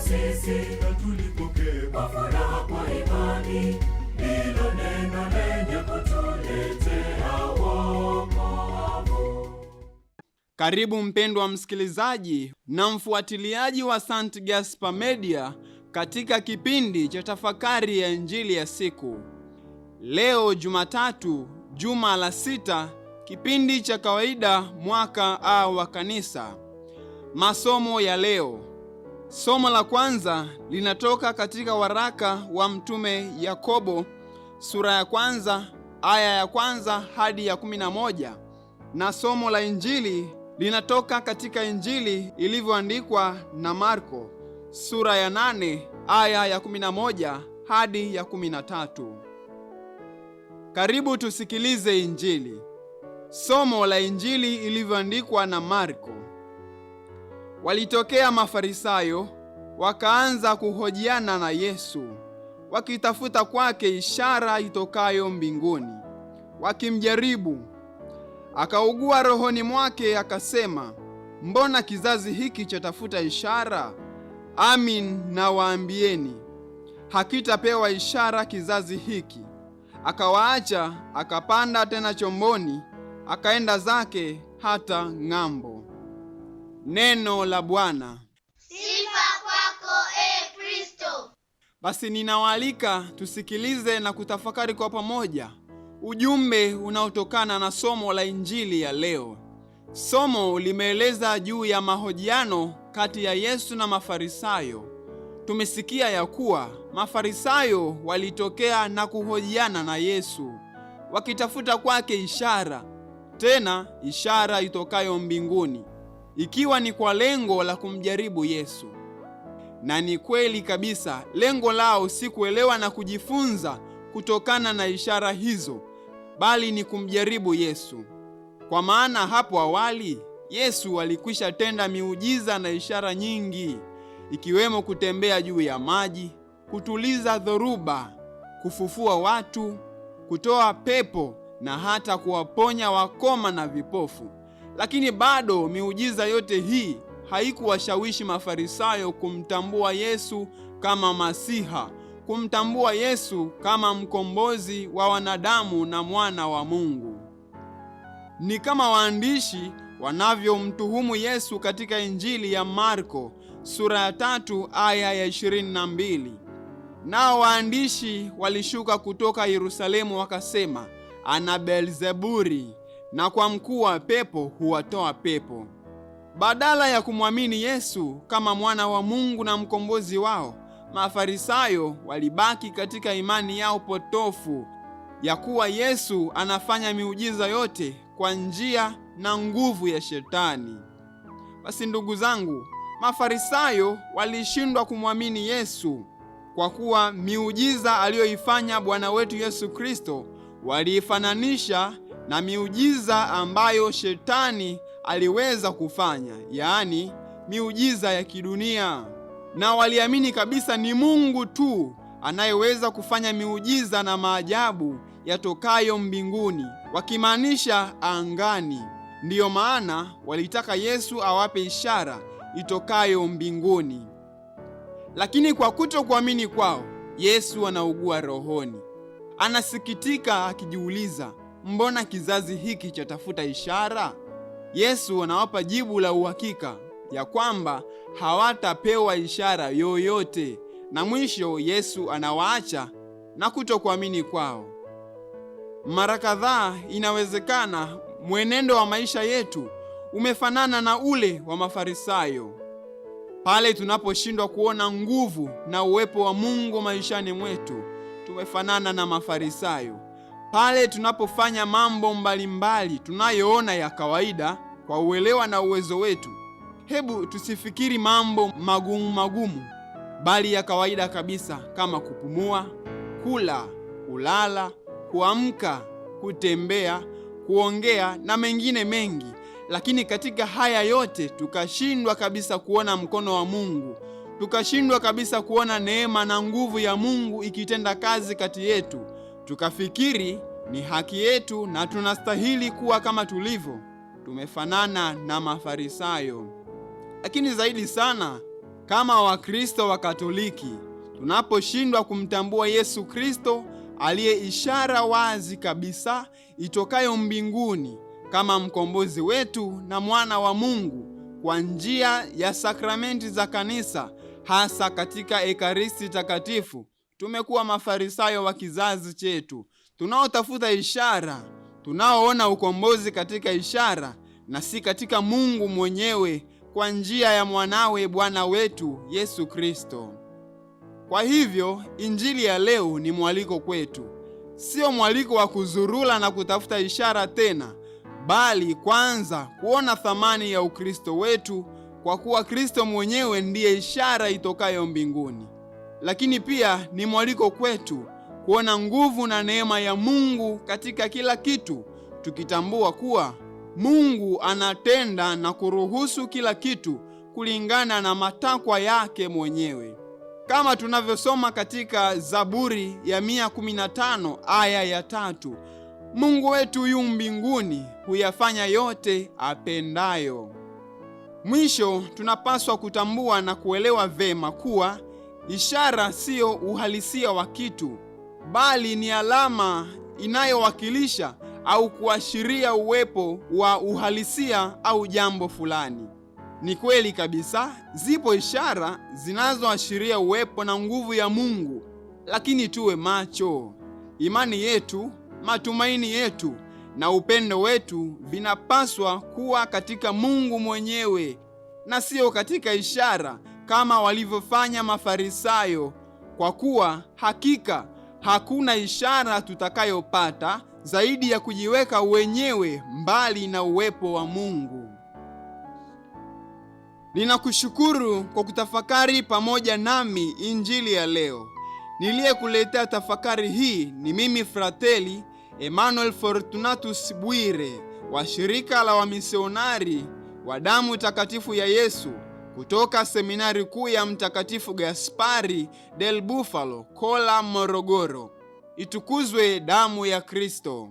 sisi, na tulipokee kwa furaha kwa imani hilo neno lenye kutuletea wokovu. Karibu mpendwa msikilizaji na mfuatiliaji wa St. Gaspar Media katika kipindi cha tafakari ya Injili ya siku. Leo Jumatatu, juma la 6, kipindi cha kawaida mwaka A wa Kanisa. Masomo ya leo. Somo la kwanza linatoka katika waraka wa Mtume Yakobo sura ya 1 aya ya 1 hadi ya 11, na somo la Injili linatoka katika Injili ilivyoandikwa na Marko sura ya 8 aya ya 11 hadi ya 13. Karibu tusikilize Injili. Somo la Injili ilivyoandikwa na Marko. Walitokea Mafarisayo wakaanza kuhojiana na Yesu, wakitafuta kwake ishara itokayo mbinguni, wakimjaribu. Akaugua rohoni mwake akasema, mbona kizazi hiki chatafuta ishara? Amin nawaambieni, hakitapewa ishara kizazi hiki. Akawaacha, akapanda tena chomboni, akaenda zake hata ng'ambo. Neno la Bwana. Sifa kwako Kristo. Basi ninawaalika tusikilize na kutafakari kwa pamoja ujumbe unaotokana na somo la Injili ya leo. Somo limeeleza juu ya mahojiano kati ya Yesu na Mafarisayo. Tumesikia ya kuwa Mafarisayo walitokea na kuhojiana na Yesu, wakitafuta kwake ishara, tena ishara itokayo mbinguni, ikiwa ni kwa lengo la kumjaribu Yesu. Na ni kweli kabisa, lengo lao si kuelewa na kujifunza kutokana na ishara hizo, bali ni kumjaribu Yesu. Kwa maana hapo awali Yesu alikwisha tenda miujiza na ishara nyingi, ikiwemo kutembea juu ya maji, kutuliza dhoruba, kufufua watu, kutoa pepo na hata kuwaponya wakoma na vipofu. Lakini bado miujiza yote hii haikuwashawishi Mafarisayo kumtambua Yesu kama Masiha, kumtambua Yesu kama mkombozi wa wanadamu na mwana wa Mungu. Ni kama waandishi wanavyomtuhumu Yesu katika Injili ya Marko sura ya 3 aya ya 22. Nao waandishi walishuka kutoka Yerusalemu wakasema, ana Beelzebuli, na kwa mkuu wa pepo huwatoa pepo. Badala ya kumwamini Yesu kama mwana wa Mungu na mkombozi wao, Mafarisayo walibaki katika imani yao potofu ya kuwa Yesu anafanya miujiza yote kwa njia na nguvu ya Shetani. Basi ndugu zangu, Mafarisayo walishindwa kumwamini Yesu kwa kuwa miujiza aliyoifanya Bwana wetu Yesu Kristo waliifananisha na miujiza ambayo Shetani aliweza kufanya, yaani miujiza ya kidunia. Na waliamini kabisa ni Mungu tu anayeweza kufanya miujiza na maajabu yatokayo mbinguni, wakimaanisha angani. Ndiyo maana walitaka Yesu awape ishara itokayo mbinguni. Lakini kwa kutokuamini kwao, Yesu anaugua rohoni. Anasikitika akijiuliza, mbona kizazi hiki chatafuta ishara? Yesu anawapa jibu la uhakika ya kwamba hawatapewa ishara yoyote, na mwisho Yesu anawaacha na kutokuamini kwao. Mara kadhaa inawezekana mwenendo wa maisha yetu umefanana na ule wa Mafarisayo. Pale tunaposhindwa kuona nguvu na uwepo wa Mungu maishani mwetu, tumefanana na Mafarisayo. Pale tunapofanya mambo mbalimbali tunayoona ya kawaida kwa uelewa na uwezo wetu, hebu tusifikiri mambo magumu magumu, bali ya kawaida kabisa kama kupumua, kula, kulala, kuamka, kutembea, kuongea na mengine mengi. Lakini katika haya yote tukashindwa kabisa kuona mkono wa Mungu, tukashindwa kabisa kuona neema na nguvu ya Mungu ikitenda kazi kati yetu. Tukafikiri ni haki yetu na tunastahili kuwa kama tulivyo. Tumefanana na Mafarisayo. Lakini zaidi sana, Kama Wakristo wa Katoliki, tunaposhindwa kumtambua Yesu Kristo aliye ishara wazi kabisa itokayo mbinguni kama mkombozi wetu na mwana wa Mungu kwa njia ya sakramenti za kanisa, hasa katika Ekaristi Takatifu, tumekuwa Mafarisayo wa kizazi chetu, tunaotafuta ishara, tunaoona ukombozi katika ishara na si katika Mungu mwenyewe kwa njia ya mwanawe Bwana wetu Yesu Kristo. Kwa hivyo, Injili ya leo ni mwaliko kwetu. Sio mwaliko wa kuzurula na kutafuta ishara tena, bali kwanza kuona thamani ya Ukristo wetu, kwa kuwa Kristo mwenyewe ndiye ishara itokayo mbinguni. Lakini pia ni mwaliko kwetu kuona nguvu na neema ya Mungu katika kila kitu, tukitambua kuwa Mungu anatenda na kuruhusu kila kitu kulingana na matakwa yake mwenyewe. Kama tunavyosoma katika Zaburi ya 115 aya ya 3, Mungu wetu yu mbinguni, huyafanya yote apendayo. Mwisho, tunapaswa kutambua na kuelewa vema kuwa ishara siyo uhalisia wa kitu, bali ni alama inayowakilisha au kuashiria uwepo wa uhalisia au jambo fulani. Ni kweli kabisa, zipo ishara zinazoashiria uwepo na nguvu ya Mungu, lakini tuwe macho. Imani yetu, matumaini yetu na upendo wetu vinapaswa kuwa katika Mungu mwenyewe na sio katika ishara kama walivyofanya Mafarisayo, kwa kuwa hakika hakuna ishara tutakayopata zaidi ya kujiweka wenyewe mbali na uwepo wa Mungu. Ninakushukuru kwa kutafakari pamoja nami Injili ya leo. Niliyekuletea tafakari hii ni mimi Frateli Emmanuel Fortunatus Bwire wa shirika la wamisionari wa damu takatifu ya Yesu kutoka seminari kuu ya Mtakatifu Gaspari del Bufalo, Kola, Morogoro. Itukuzwe damu ya Kristo!